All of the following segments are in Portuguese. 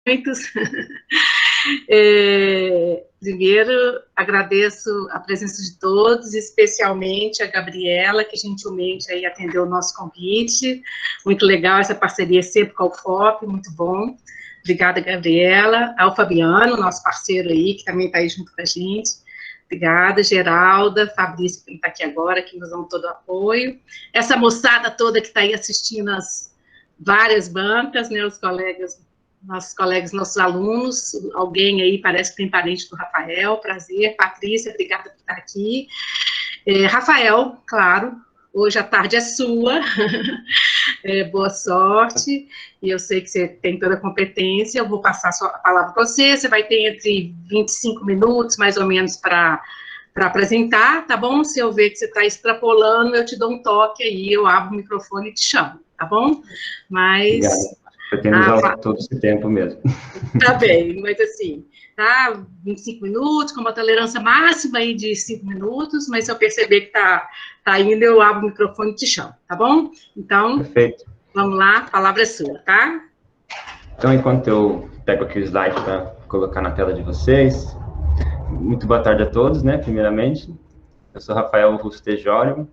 muitos. Primeiro, agradeço a presença de todos, especialmente a Gabriela, que gentilmente aí atendeu o nosso convite. Muito legal essa parceria sempre com a UFOP, muito bom. Obrigada, Gabriela. Ao Fabiano, nosso parceiro aí, que também está aí junto com a gente. Obrigada, Geralda, Fabrício, que está aqui agora, que nos dão todo o apoio. Essa moçada toda que está aí assistindo as várias bancas, né, os colegas, nossos alunos, alguém aí parece que tem parente do Rafael, prazer. Patrícia, obrigada por estar aqui. Rafael, claro, hoje a tarde é sua, boa sorte, e eu sei que você tem toda a competência, eu vou passar a palavra para você, você vai ter entre 25 minutos, mais ou menos, para apresentar, tá bom? Se eu ver que você está extrapolando, eu te dou um toque aí, eu abro o microfone e te chamo, tá bom? Mas... Obrigado. Pretendo usar todo esse tempo mesmo. Tá bem, mas assim, tá, 25 minutos, com uma tolerância máxima aí de 5 minutos, mas se eu perceber que tá indo, eu abro o microfone e te chamo, tá bom? Então, perfeito. Vamos lá, a palavra é sua, tá? Então, enquanto eu pego aqui o slide para colocar na tela de vocês, muito boa tarde a todos, né, primeiramente. Eu sou Rafael Russo Tejório,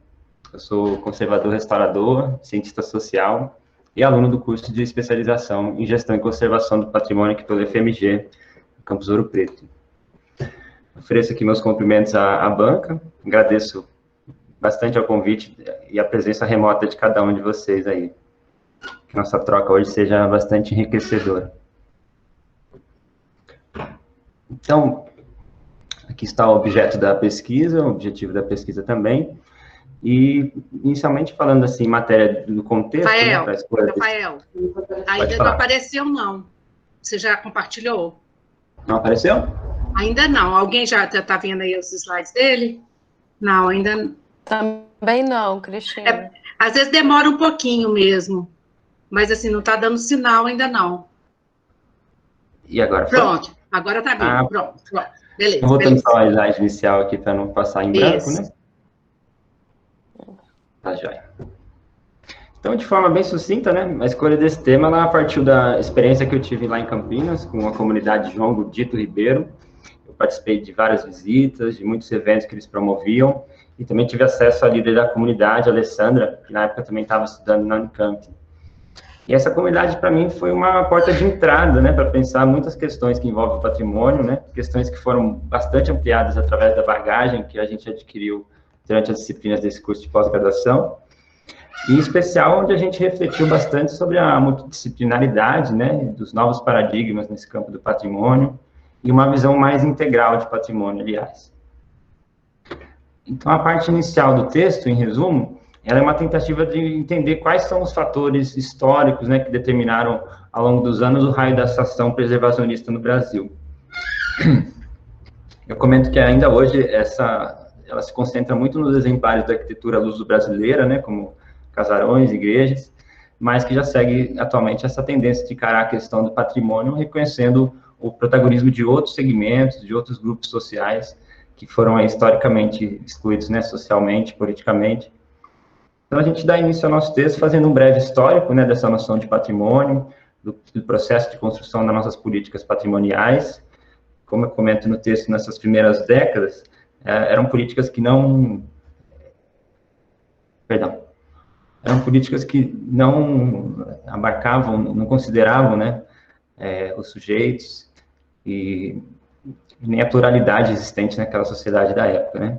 eu sou conservador restaurador, cientista social, e aluno do curso de especialização em gestão e conservação do patrimônio aqui pelo FMG, Campus Ouro Preto. Ofereço aqui meus cumprimentos à banca, agradeço bastante ao convite e a presença remota de cada um de vocês aí. Que nossa troca hoje seja bastante enriquecedora. Então, aqui está o objeto da pesquisa, o objetivo da pesquisa também. E, inicialmente, falando assim, em matéria do contexto... Rafael, ainda não apareceu, não. Você já compartilhou? Não apareceu? Ainda não. Alguém já está vendo aí os slides dele? Não, ainda não. Também não, Cristina. Às vezes demora um pouquinho mesmo, mas assim, não está dando sinal ainda não. E agora? Pronto, agora está vindo. Pronto. Beleza. Voltando só ao slide inicial aqui para não passar em branco, né? Tá joia. Então, de forma bem sucinta, né, a escolha desse tema, ela partiu da experiência que eu tive lá em Campinas, com a comunidade João Godito Ribeiro. Eu participei de várias visitas, de muitos eventos que eles promoviam, e também tive acesso à líder da comunidade, a Alessandra, que na época também estava estudando na Unicamp. E essa comunidade, para mim, foi uma porta de entrada, né, para pensar muitas questões que envolvem o patrimônio, né, questões que foram bastante ampliadas através da bagagem que a gente adquiriu durante as disciplinas desse curso de pós-graduação, e em especial onde a gente refletiu bastante sobre a multidisciplinaridade, né, dos novos paradigmas nesse campo do patrimônio, e uma visão mais integral de patrimônio, aliás. Então, a parte inicial do texto, em resumo, ela é uma tentativa de entender quais são os fatores históricos, né, que determinaram, ao longo dos anos, o raio da ação preservacionista no Brasil. Eu comento que ainda hoje ela se concentra muito nos exemplares da arquitetura luso-brasileira, né, como casarões, igrejas, mas que já segue atualmente essa tendência de encarar a questão do patrimônio, reconhecendo o protagonismo de outros segmentos, de outros grupos sociais, que foram historicamente excluídos, né, socialmente, politicamente. Então, a gente dá início ao nosso texto fazendo um breve histórico, né, dessa noção de patrimônio, do processo de construção das nossas políticas patrimoniais. Como eu comento no texto, nessas primeiras décadas, eram políticas que não abarcavam, não consideravam, né, os sujeitos e nem a pluralidade existente naquela sociedade da época, né.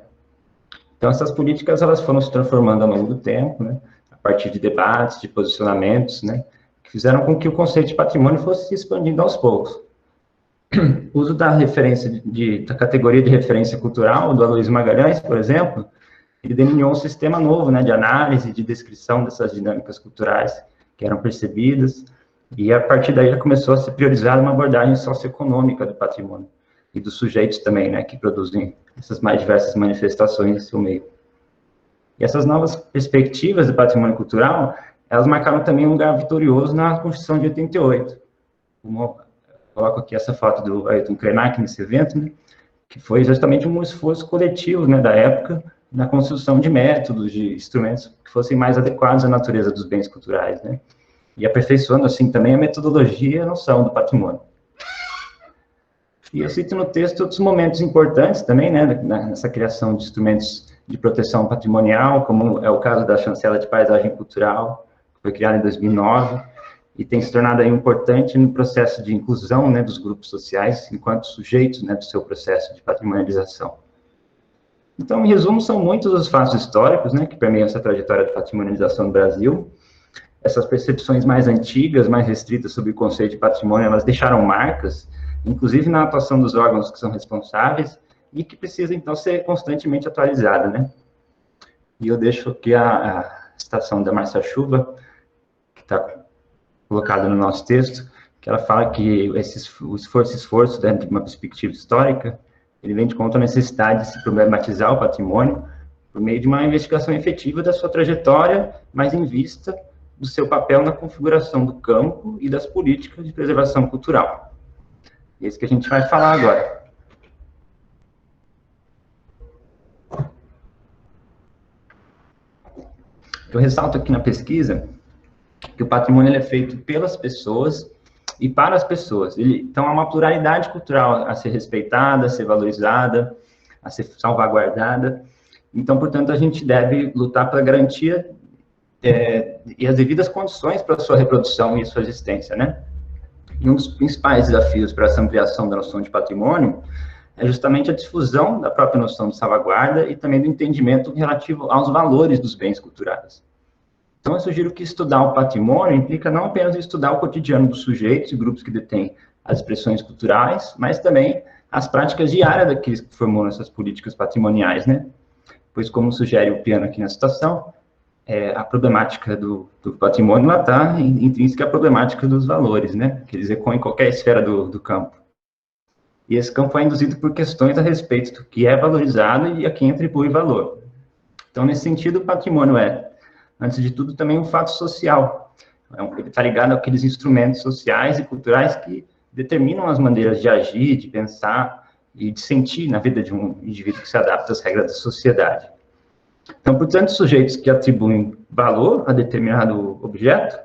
Então, essas políticas, elas foram se transformando ao longo do tempo, né, a partir de debates, de posicionamentos, né, que fizeram com que o conceito de patrimônio fosse se expandindo aos poucos. O uso da referência, da categoria de referência cultural, do Aloysio Magalhães, por exemplo, ele delineou um sistema novo, né, de análise, de descrição dessas dinâmicas culturais que eram percebidas, e a partir daí já começou a se priorizar uma abordagem socioeconômica do patrimônio, e dos sujeitos também, né, que produzem essas mais diversas manifestações no seu meio. E essas novas perspectivas do patrimônio cultural, elas marcaram também um lugar vitorioso na Constituição de 88. Coloco aqui essa foto do Ayrton Krenak nesse evento, né, que foi justamente um esforço coletivo, né, da época, na construção de métodos, de instrumentos que fossem mais adequados à natureza dos bens culturais, né, e aperfeiçoando, assim, também a metodologia e a noção do patrimônio. E eu cito no texto outros momentos importantes também, né, nessa criação de instrumentos de proteção patrimonial, como é o caso da chancela de paisagem cultural, que foi criada em 2009, e tem se tornado aí importante no processo de inclusão, né, dos grupos sociais, enquanto sujeitos, né, do seu processo de patrimonialização. Então, em resumo, são muitos os fatos históricos, né, que permeiam essa trajetória de patrimonialização no Brasil. Essas percepções mais antigas, mais restritas sobre o conceito de patrimônio, elas deixaram marcas, inclusive na atuação dos órgãos que são responsáveis, e que precisa, então, ser constantemente atualizada, né? E eu deixo aqui a citação da Márcia Chuva, que está colocada no nosso texto, que ela fala que o esforço dentro de uma perspectiva histórica, ele vem de conta a necessidade de se problematizar o patrimônio por meio de uma investigação efetiva da sua trajetória, mas em vista do seu papel na configuração do campo e das políticas de preservação cultural. É isso que a gente vai falar agora. Eu ressalto aqui na pesquisa que o patrimônio ele é feito pelas pessoas e para as pessoas. Então, há uma pluralidade cultural a ser respeitada, a ser valorizada, a ser salvaguardada. Então, portanto, a gente deve lutar pela garantia e as devidas condições para a sua reprodução e sua existência, né? E um dos principais desafios para essa ampliação da noção de patrimônio é justamente a difusão da própria noção de salvaguarda e também do entendimento relativo aos valores dos bens culturais. Então, eu sugiro que estudar o patrimônio implica não apenas estudar o cotidiano dos sujeitos e grupos que detêm as expressões culturais, mas também as práticas diárias daqueles que formulam essas políticas patrimoniais, né? Pois, como sugere o Piano aqui na citação, a problemática do patrimônio lá está intrínseca à problemática dos valores, né? Que eles ecoam em qualquer esfera do campo. E esse campo é induzido por questões a respeito do que é valorizado e a quem atribui valor. Então, nesse sentido, o patrimônio antes de tudo, também um fato social. Ele está ligado àqueles instrumentos sociais e culturais que determinam as maneiras de agir, de pensar e de sentir na vida de um indivíduo que se adapta às regras da sociedade. Então, portanto, sujeitos que atribuem valor a determinado objeto,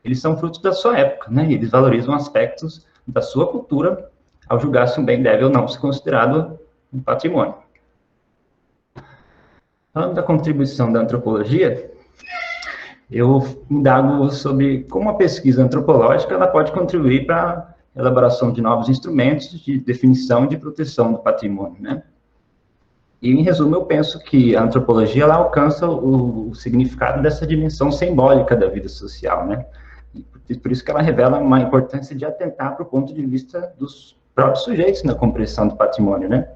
eles são frutos da sua época, né? Eles valorizam aspectos da sua cultura ao julgar se um bem deve ou não ser considerado um patrimônio. Falando da contribuição da antropologia, eu indago sobre como a pesquisa antropológica ela pode contribuir para a elaboração de novos instrumentos de definição e de proteção do patrimônio, né? E, em resumo, eu penso que a antropologia ela alcança o significado dessa dimensão simbólica da vida social, né? E por isso que ela revela uma importância de atentar para o ponto de vista dos próprios sujeitos na compreensão do patrimônio, né?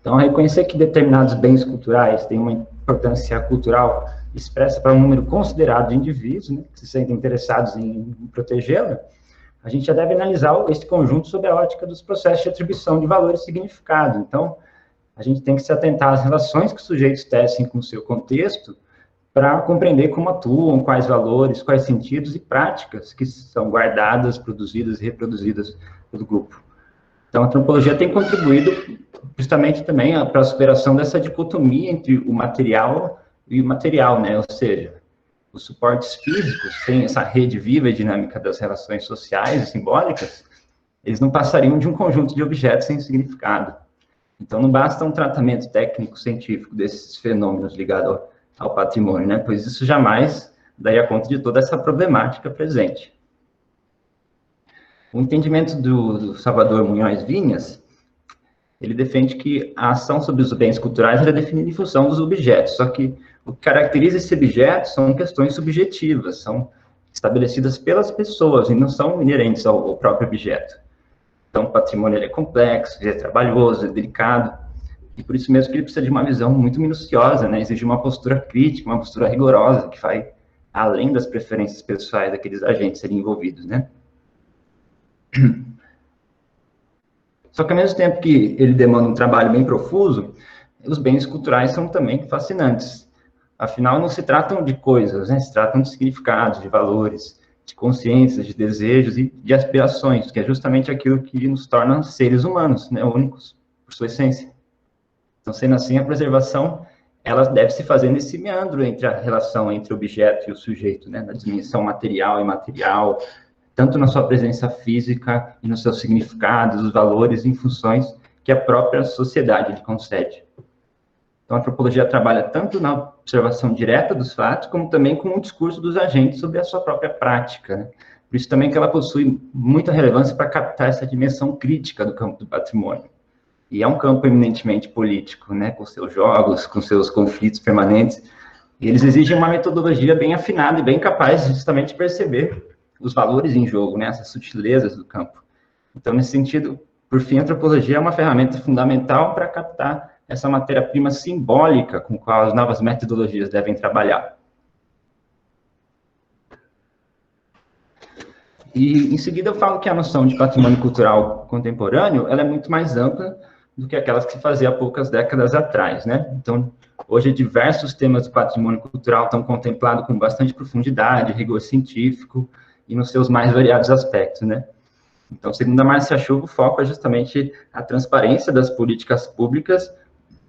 Então, reconhecer que determinados bens culturais têm uma importância cultural expressa para um número considerado de indivíduos, né, que se sentem interessados em protegê-la, a gente já deve analisar esse conjunto sob a ótica dos processos de atribuição de valor e significado. Então, a gente tem que se atentar às relações que os sujeitos tecem com o seu contexto para compreender como atuam, quais valores, quais sentidos e práticas que são guardadas, produzidas e reproduzidas pelo grupo. Então, a antropologia tem contribuído justamente também para a superação dessa dicotomia entre o material e o material, né? Ou seja, os suportes físicos, sem essa rede viva e dinâmica das relações sociais e simbólicas, eles não passariam de um conjunto de objetos sem significado. Então, não basta um tratamento técnico-científico desses fenômenos ligados ao patrimônio, né? Pois isso jamais daria conta de toda essa problemática presente. O entendimento do Salvador Munhoz Vinhas, ele defende que a ação sobre os bens culturais é definida em função dos objetos, só que o que caracteriza esse objeto são questões subjetivas, são estabelecidas pelas pessoas e não são inerentes ao próprio objeto. Então, o patrimônio ele é complexo, ele é trabalhoso, é delicado, e por isso mesmo que ele precisa de uma visão muito minuciosa, né? Exige uma postura crítica, uma postura rigorosa, que vai além das preferências pessoais daqueles agentes ali envolvidos, né? Só que, ao mesmo tempo que ele demanda um trabalho bem profuso, os bens culturais são também fascinantes. Afinal, não se tratam de coisas, né? Se tratam de significados, de valores, de consciências, de desejos e de aspirações, que é justamente aquilo que nos torna seres humanos, né? Únicos, por sua essência. Então, sendo assim, a preservação, ela deve se fazer nesse meandro entre a relação entre o objeto e o sujeito, né? Na dimensão material e imaterial, tanto na sua presença física e nos seus significados, os valores e funções que a própria sociedade lhe concede. Então, a antropologia trabalha tanto na observação direta dos fatos, como também com o discurso dos agentes sobre a sua própria prática, né? Por isso também que ela possui muita relevância para captar essa dimensão crítica do campo do patrimônio. E é um campo eminentemente político, né? Com seus jogos, com seus conflitos permanentes. E eles exigem uma metodologia bem afinada e bem capaz justamente de perceber os valores em jogo, né? Essas sutilezas do campo. Então, nesse sentido, por fim, a antropologia é uma ferramenta fundamental para captar essa matéria-prima simbólica com a qual as novas metodologias devem trabalhar. E, em seguida, eu falo que a noção de patrimônio cultural contemporâneo ela é muito mais ampla do que aquelas que se fazia há poucas décadas atrás, né? Então, hoje, diversos temas do patrimônio cultural estão contemplados com bastante profundidade, rigor científico e nos seus mais variados aspectos, né? Então, segundo a Márcia Chuva, o foco é justamente a transparência das políticas públicas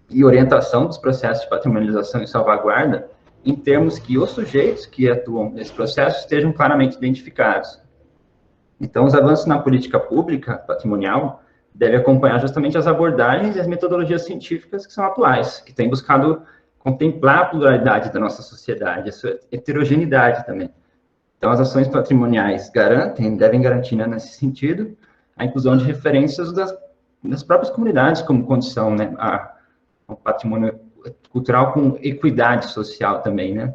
e orientação dos processos de patrimonialização e salvaguarda em termos que os sujeitos que atuam nesse processo estejam claramente identificados. Então, os avanços na política pública patrimonial devem acompanhar justamente as abordagens e as metodologias científicas que são atuais, que têm buscado contemplar a pluralidade da nossa sociedade, a sua heterogeneidade também. Então, as ações patrimoniais devem garantir, né, nesse sentido, a inclusão de referências das próprias comunidades como condição, né, ao patrimônio cultural com equidade social também, né.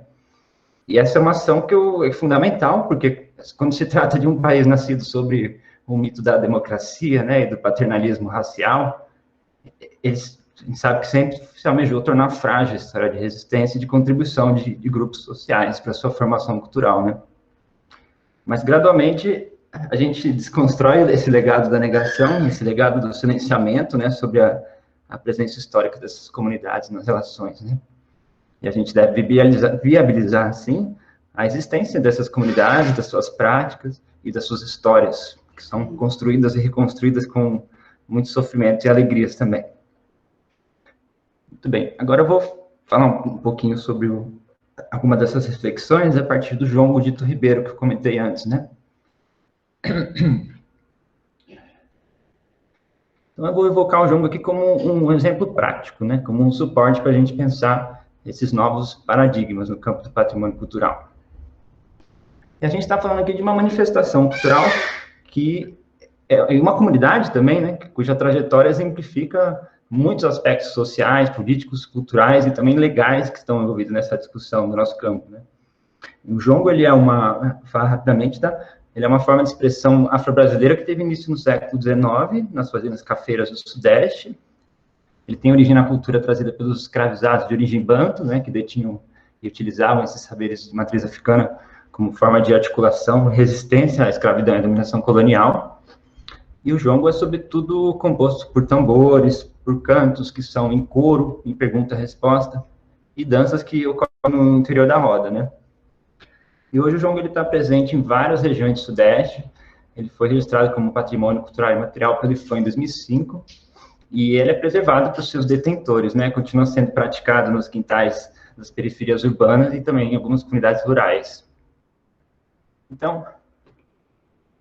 E essa é uma ação que é fundamental, porque quando se trata de um país nascido sobre o mito da democracia, né, e do paternalismo racial, a gente sabe que sempre se almejou tornar frágil a história de resistência e de contribuição de grupos sociais para a sua formação cultural, né. Mas, gradualmente, a gente desconstrói esse legado da negação, esse legado do silenciamento, né, sobre a presença histórica dessas comunidades nas relações, né. E a gente deve viabilizar, assim, a existência dessas comunidades, das suas práticas e das suas histórias, que são construídas e reconstruídas com muito sofrimento e alegrias também. Muito bem, agora eu vou falar um pouquinho sobre alguma dessas reflexões a partir do João Godito Ribeiro, que eu comentei antes, né? Então, eu vou evocar o João aqui como um exemplo prático, né? Como um suporte para a gente pensar esses novos paradigmas no campo do patrimônio cultural. E a gente está falando aqui de uma manifestação cultural que é uma comunidade também, né? Cuja trajetória exemplifica muitos aspectos sociais, políticos, culturais e também legais que estão envolvidos nessa discussão do nosso campo, né? O jongo, ele é fala rapidamente, tá? Ele é uma forma de expressão afro-brasileira que teve início no século XIX, nas fazendas cafeiras do Sudeste. Ele tem origem na cultura trazida pelos escravizados de origem banto, né, que detinham e utilizavam esses saberes de matriz africana como forma de articulação, resistência à escravidão e à dominação colonial. E o jongo é, sobretudo, composto por tambores, por cantos que são em coro, em pergunta-resposta, e danças que ocorrem no interior da roda, né? E hoje o jongo está presente em várias regiões do Sudeste. Ele foi registrado como Patrimônio Cultural e Material pelo IFAM em 2005, e ele é preservado por seus detentores, né? Continua sendo praticado nos quintais das periferias urbanas e também em algumas comunidades rurais. Então,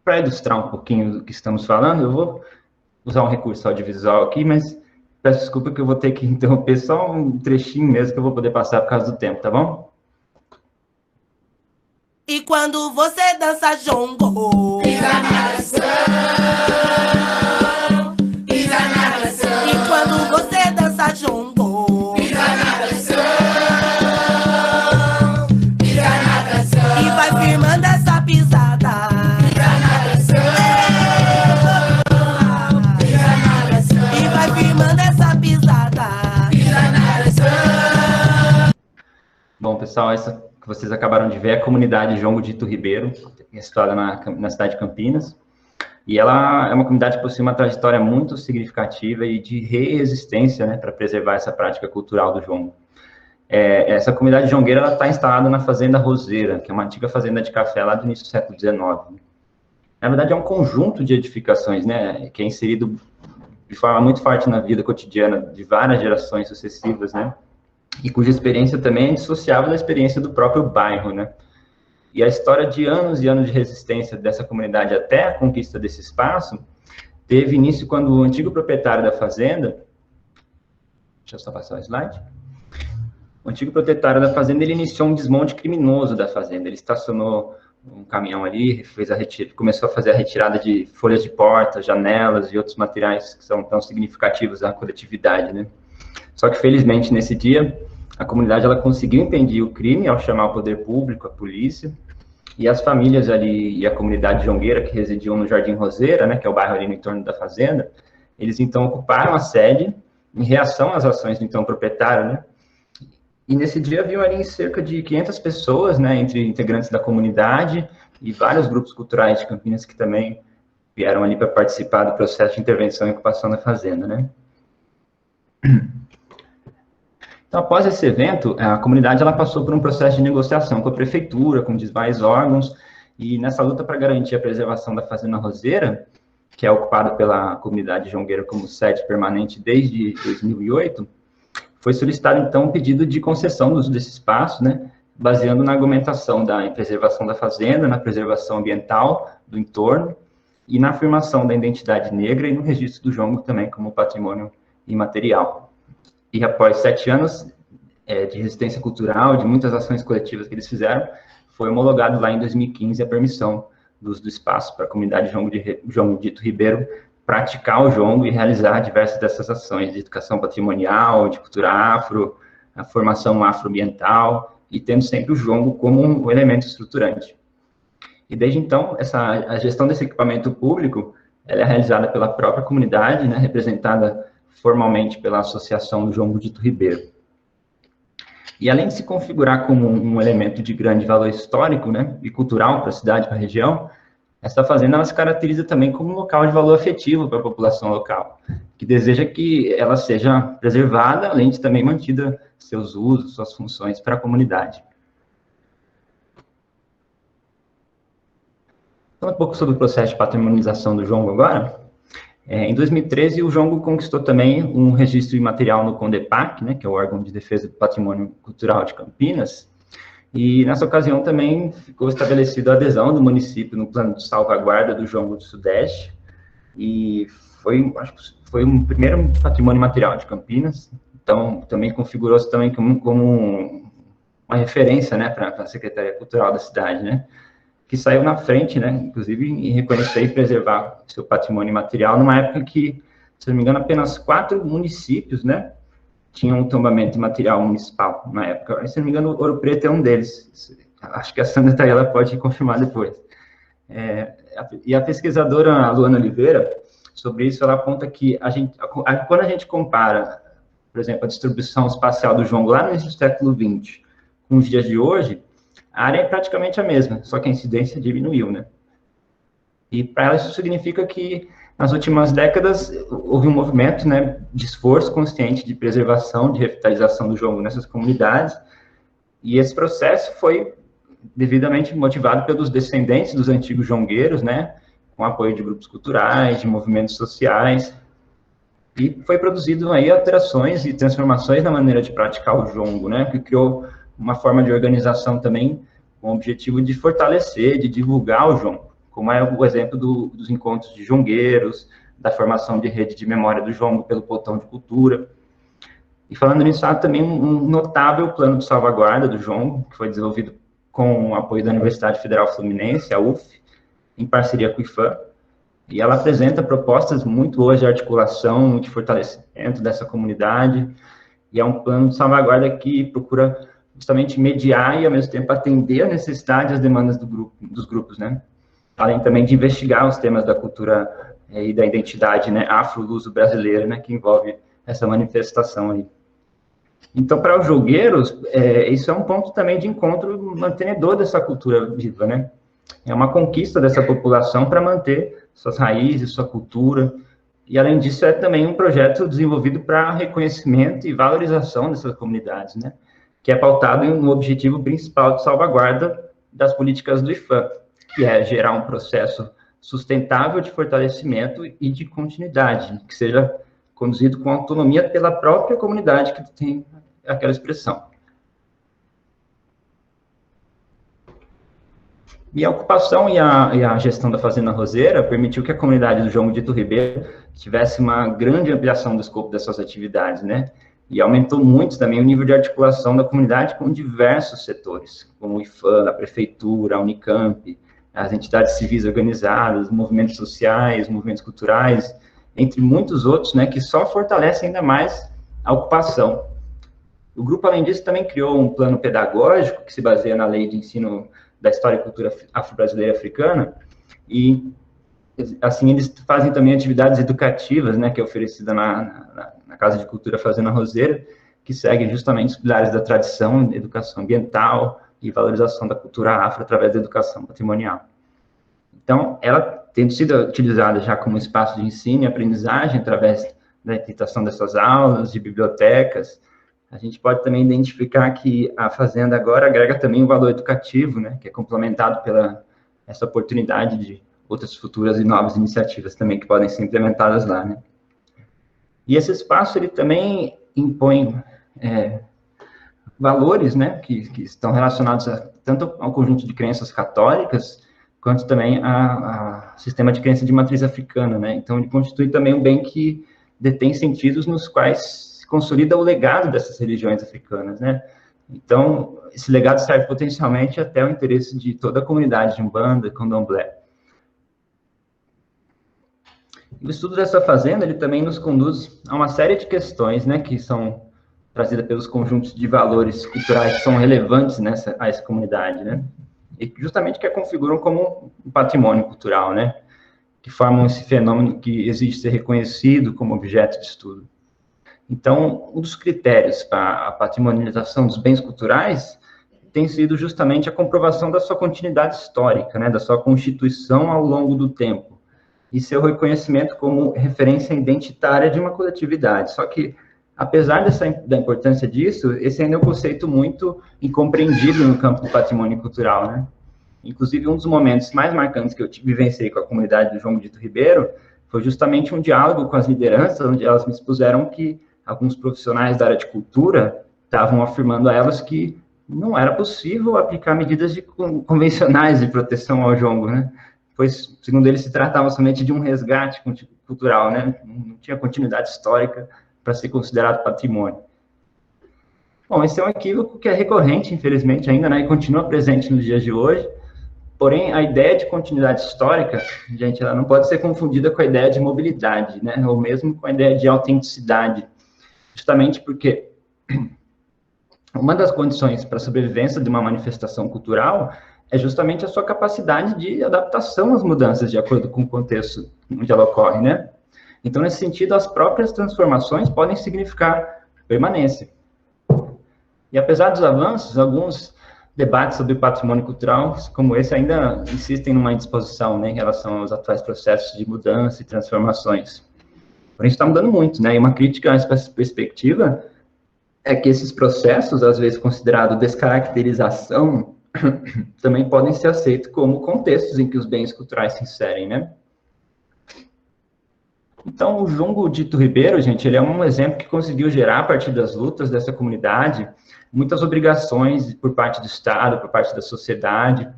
para ilustrar um pouquinho do que estamos falando, eu vou usar um recurso audiovisual aqui, mas peço desculpa que eu vou ter que interromper só um trechinho mesmo que eu vou poder passar por causa do tempo, tá bom? E quando você dança jongo, pisa na nação, pisa na nação. E quando você dança jongo, pisa na nação, pisa na nação. E vai firmando essa pisada, pisa na nação, pisa na nação. E vai firmando essa pisada, pisa na nação. Bom, pessoal, essa que vocês acabaram de ver é a comunidade João Godito Ribeiro, situada na cidade de Campinas, e ela é uma comunidade que possui uma trajetória muito significativa e de resistência, né, para preservar essa prática cultural do jongo. Essa comunidade jongueira está instalada na Fazenda Roseira, que é uma antiga fazenda de café lá do início do século XIX. Na verdade, é um conjunto de edificações, né, que é inserido de forma muito forte na vida cotidiana de várias gerações sucessivas, né, e cuja experiência também é indissociável da experiência do próprio bairro, né. E a história de anos e anos de resistência dessa comunidade até a conquista desse espaço teve início quando o antigo proprietário da fazenda, deixa eu só passar o slide, o antigo proprietário da fazenda, ele iniciou um desmonte criminoso da fazenda, ele estacionou um caminhão ali, começou a fazer a retirada de folhas de porta, janelas e outros materiais que são tão significativos à coletividade, né? Só que, felizmente, nesse dia, a comunidade ela conseguiu impedir o crime ao chamar o poder público, a polícia, e as famílias ali e a comunidade jongueira que residiam no Jardim Roseira, né, que é o bairro ali no entorno da fazenda, eles então ocuparam a sede em reação às ações do então proprietário, né? E nesse dia haviam ali cerca de 500 pessoas, né, entre integrantes da comunidade e vários grupos culturais de Campinas que também vieram ali para participar do processo de intervenção e ocupação da fazenda, né? Então, após esse evento, a comunidade ela passou por um processo de negociação com a prefeitura, com demais órgãos, e nessa luta para garantir a preservação da Fazenda Roseira, que é ocupada pela comunidade jongueira como sede permanente desde 2008, foi solicitado, então, um pedido de concessão do uso desse espaço, né, baseando na argumentação da preservação da fazenda, na preservação ambiental do entorno, e na afirmação da identidade negra e no registro do jongo também como patrimônio imaterial. E após 7 anos de resistência cultural, de muitas ações coletivas que eles fizeram, foi homologado lá em 2015 a permissão do uso do espaço para a comunidade Jongo Dito Ribeiro praticar o jongo e realizar diversas dessas ações de educação patrimonial, de cultura afro, a formação afroambiental, e tendo sempre o jongo como um elemento estruturante. E desde então, a gestão desse equipamento público, ela é realizada pela própria comunidade, né, representada formalmente pela Associação do Jongo Dito Ribeiro. E além de se configurar como um elemento de grande valor histórico, né, e cultural para a cidade, para a região, essa fazenda ela se caracteriza também como um local de valor afetivo para a população local, que deseja que ela seja preservada, além de também mantida seus usos, suas funções para a comunidade. Falando um pouco sobre o processo de patrimonialização do jongo agora, em 2013, o jongo conquistou também um registro imaterial no CONDEPAC, né, que é o órgão de defesa do patrimônio cultural de Campinas, e nessa ocasião também ficou estabelecida a adesão do município no plano de salvaguarda do jongo do Sudeste, e acho que foi o primeiro patrimônio material de Campinas, então também configurou-se também como uma referência, né, para a Secretaria Cultural da cidade, né, que saiu na frente, né, inclusive em reconhecer e preservar seu patrimônio material, numa época que, se não me engano, apenas 4 municípios, né, tinham um tombamento material municipal na época. Se não me engano, Ouro Preto é um deles. Acho que a Sandra Taella pode confirmar depois. E a pesquisadora Luana Oliveira, sobre isso, ela aponta que quando a gente compara, por exemplo, a distribuição espacial do jongo lá no início do século XX com os dias de hoje, a área é praticamente a mesma, só que a incidência diminuiu, né? E para ela isso significa que nas últimas décadas houve um movimento, né, de esforço consciente de preservação, de revitalização do jongo nessas comunidades, e esse processo foi devidamente motivado pelos descendentes dos antigos jongueiros, né, com apoio de grupos culturais, de movimentos sociais, e foi produzido aí alterações e transformações na maneira de praticar o jongo, né, que criou uma forma de organização também com o objetivo de fortalecer, de divulgar o jongo, como é o exemplo dos encontros de jongueiros, da formação de rede de memória do jongo pelo Pelotão de Cultura. E falando nisso, há também um notável plano de salvaguarda do jongo, que foi desenvolvido com o apoio da Universidade Federal Fluminense, a UF, em parceria com o IFAM, e ela apresenta propostas muito boas de articulação, de fortalecimento dessa comunidade, e é um plano de salvaguarda que procura justamente mediar e, ao mesmo tempo, atender a necessidade e as demandas dos grupos, né? Além também de investigar os temas da cultura e da identidade, né, afro-luso brasileira, né, que envolve essa manifestação aí. Então, para os jongueiros, isso é um ponto também de encontro mantenedor dessa cultura viva, né? É uma conquista dessa população para manter suas raízes, sua cultura, e, além disso, é também um projeto desenvolvido para reconhecimento e valorização dessas comunidades, né? Que é pautado no objetivo principal de salvaguarda das políticas do IFAM, que é gerar um processo sustentável de fortalecimento e de continuidade, que seja conduzido com autonomia pela própria comunidade que tem aquela expressão. E a ocupação e a gestão da Fazenda Roseira permitiu que a comunidade do Jongo Dito Ribeiro tivesse uma grande ampliação do escopo das suas atividades, né? E aumentou muito também o nível de articulação da comunidade com diversos setores, como o IFAM, a Prefeitura, a Unicamp, as entidades civis organizadas, movimentos sociais, movimentos culturais, entre muitos outros, né, que só fortalecem ainda mais a ocupação. O grupo, além disso, também criou um plano pedagógico que se baseia na Lei de Ensino da História e Cultura Afro-Brasileira e Africana, e, assim, eles fazem também atividades educativas, né, que é oferecida na Casa de Cultura Fazenda Roseira, que seguem justamente os pilares da tradição, educação ambiental e valorização da cultura afro através da educação patrimonial. Então, ela tendo sido utilizada já como espaço de ensino e aprendizagem através da editação dessas aulas, de bibliotecas, a gente pode também identificar que a Fazenda agora agrega também um valor educativo, né, que é complementado pela essa oportunidade de outras futuras e novas iniciativas também que podem ser implementadas lá, né. E esse espaço, ele também impõe valores, né, que estão relacionados tanto ao conjunto de crenças católicas, quanto também a sistema de crença de matriz africana, né. Então, ele constitui também um bem que detém sentidos nos quais consolida o legado dessas religiões africanas, né? Então, esse legado serve potencialmente até o interesse de toda a comunidade de Umbanda, Candomblé. O estudo dessa fazenda, ele também nos conduz a uma série de questões, né, que são trazidas pelos conjuntos de valores culturais que são relevantes a essa comunidade, né? E justamente que a configuram como um patrimônio cultural, né? Que formam esse fenômeno que exige ser reconhecido como objeto de estudo. Então, um dos critérios para a patrimonialização dos bens culturais tem sido justamente a comprovação da sua continuidade histórica, né, da sua constituição ao longo do tempo, e seu reconhecimento como referência identitária de uma coletividade. Só que, apesar da importância disso, esse ainda é um conceito muito incompreendido no campo do patrimônio cultural, né? Inclusive, um dos momentos mais marcantes que eu vivenciei com a comunidade do Jongo Dito Ribeiro foi justamente um diálogo com as lideranças, onde elas me expuseram que alguns profissionais da área de cultura estavam afirmando a elas que não era possível aplicar medidas convencionais de proteção ao jongo, né? Pois, segundo eles, se tratava somente de um resgate cultural, né? Não tinha continuidade histórica para ser considerado patrimônio. Bom, esse é um equívoco que é recorrente, infelizmente, ainda, né? E continua presente nos dias de hoje. Porém, a ideia de continuidade histórica, gente, ela não pode ser confundida com a ideia de mobilidade, né? Ou mesmo com a ideia de autenticidade. Justamente porque uma das condições para a sobrevivência de uma manifestação cultural é justamente a sua capacidade de adaptação às mudanças de acordo com o contexto onde ela ocorre, né? Então, nesse sentido, as próprias transformações podem significar permanência. E apesar dos avanços, alguns debates sobre patrimônio cultural, como esse, ainda insistem numa indisposição, né, em relação aos atuais processos de mudança e transformações. Porém, está mudando muito, né? E uma crítica a essa perspectiva é que esses processos, às vezes considerados descaracterização, também podem ser aceitos como contextos em que os bens culturais se inserem, né? Então, o Jongo Dito Ribeiro, gente, ele é um exemplo que conseguiu gerar, a partir das lutas dessa comunidade, muitas obrigações por parte do Estado, por parte da sociedade.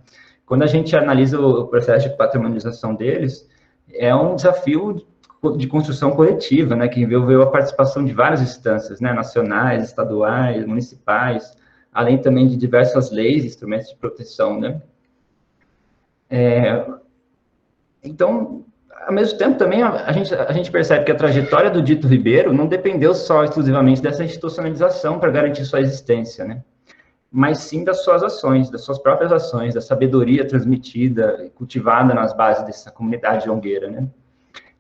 Quando a gente analisa o processo de patrimonialização deles, é um desafio de construção coletiva, né, que envolveu a participação de várias instâncias, né, nacionais, estaduais, municipais, além também de diversas leis e instrumentos de proteção, né. Então, ao mesmo tempo, também a gente percebe que a trajetória do Dito Ribeiro não dependeu só exclusivamente dessa institucionalização para garantir sua existência, né, mas sim das suas ações, das suas próprias ações, da sabedoria transmitida e cultivada nas bases dessa comunidade jongueira, né.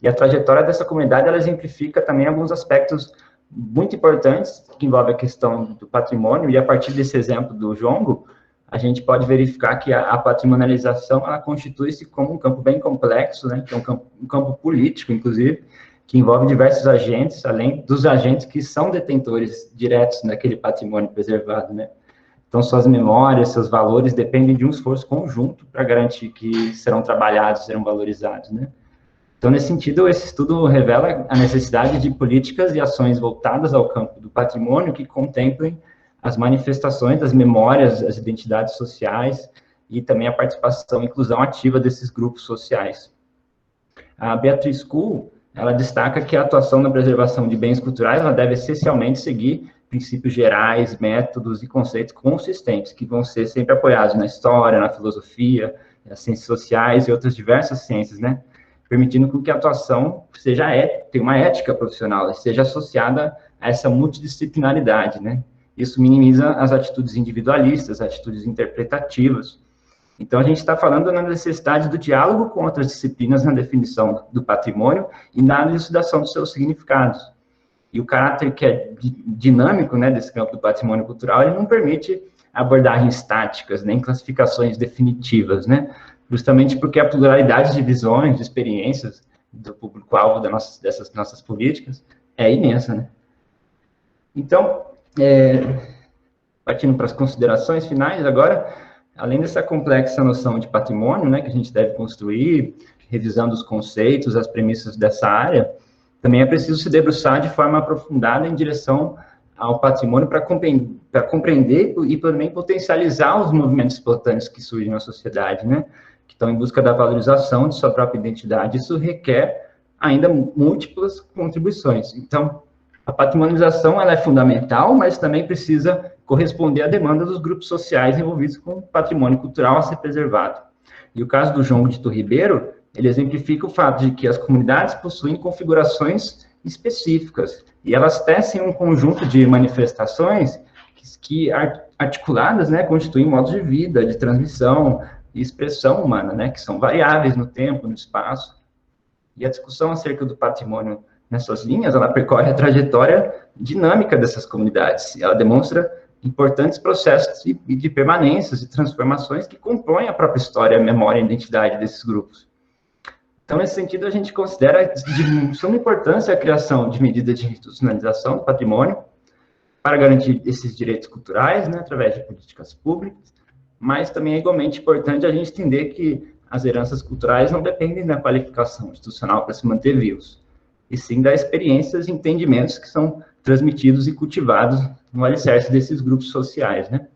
E a trajetória dessa comunidade, ela exemplifica também alguns aspectos muito importantes que envolvem a questão do patrimônio, e a partir desse exemplo do jongo, a gente pode verificar que a patrimonialização, ela constitui-se como um campo bem complexo, né, que é um campo político, inclusive, que envolve diversos agentes, além dos agentes que são detentores diretos daquele patrimônio preservado, né. Então, suas memórias, seus valores dependem de um esforço conjunto para garantir que serão trabalhados, serão valorizados, né. Então, nesse sentido, esse estudo revela a necessidade de políticas e ações voltadas ao campo do patrimônio que contemplem as manifestações das memórias, as identidades sociais e também a participação e inclusão ativa desses grupos sociais. A Beatriz Kuhl, ela destaca que a atuação na preservação de bens culturais, ela deve essencialmente seguir princípios gerais, métodos e conceitos consistentes, que vão ser sempre apoiados na história, na filosofia, nas ciências sociais e outras diversas ciências, né? Permitindo com que a atuação tenha uma ética profissional, seja associada a essa multidisciplinaridade, né? Isso minimiza as atitudes individualistas, atitudes interpretativas. Então, a gente está falando na necessidade do diálogo com outras disciplinas na definição do patrimônio e na elucidação dos seus significados. E o caráter que é dinâmico, né, desse campo do patrimônio cultural, ele não permite abordagens estáticas, nem classificações definitivas, né? Justamente porque a pluralidade de visões, de experiências do público-alvo dessas nossas políticas é imensa, né? Então, partindo para as considerações finais agora, além dessa complexa noção de patrimônio, né, que a gente deve construir, revisando os conceitos, as premissas dessa área, também é preciso se debruçar de forma aprofundada em direção ao patrimônio para compreender e também potencializar os movimentos espontâneos que surgem na sociedade, né, que estão em busca da valorização de sua própria identidade. Isso requer ainda múltiplas contribuições. Então, a patrimonialização ela é fundamental, mas também precisa corresponder à demanda dos grupos sociais envolvidos com o patrimônio cultural a ser preservado. E o caso do João Dito Ribeiro, ele exemplifica o fato de que as comunidades possuem configurações específicas, e elas tecem um conjunto de manifestações que articuladas, né, constituem modos de vida, de transmissão e expressão humana, né, que são variáveis no tempo, no espaço. E a discussão acerca do patrimônio nessas linhas, ela percorre a trajetória dinâmica dessas comunidades. Ela demonstra importantes processos de permanências e transformações que compõem a própria história, a memória e a identidade desses grupos. Então, nesse sentido, a gente considera de suma importância a criação de medidas de institucionalização do patrimônio para garantir esses direitos culturais, né, através de políticas públicas, mas também é igualmente importante a gente entender que as heranças culturais não dependem da qualificação institucional para se manter vivos, e sim das experiências e entendimentos que são transmitidos e cultivados no alicerce desses grupos sociais, né?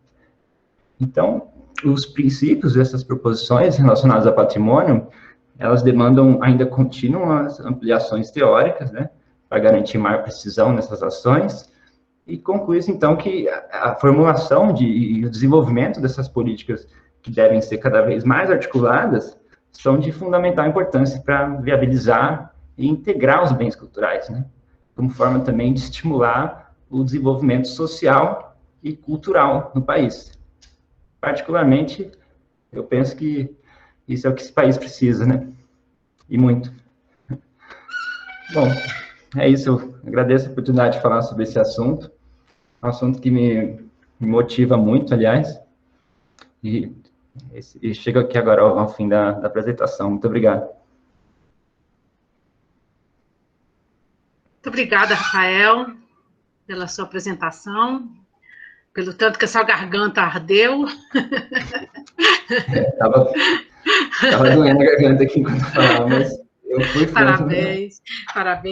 Então, os princípios dessas proposições relacionadas ao patrimônio, elas demandam ainda contínuas ampliações teóricas, né, para garantir maior precisão nessas ações, e conclui-se, então, que a formulação e o desenvolvimento dessas políticas que devem ser cada vez mais articuladas são de fundamental importância para viabilizar e integrar os bens culturais, né, como forma também de estimular o desenvolvimento social e cultural no país. Particularmente, eu penso que isso é o que esse país precisa, né? E muito. Bom, é isso. Eu agradeço a oportunidade de falar sobre esse assunto. É um assunto que me motiva muito, aliás. E chego aqui agora ao fim da apresentação. Muito obrigado. Muito obrigada, Rafael, pela sua apresentação, pelo tanto que a sua garganta ardeu. Tava doendo a garganta aqui enquanto eu falava, mas eu fui... Parabéns, parabéns.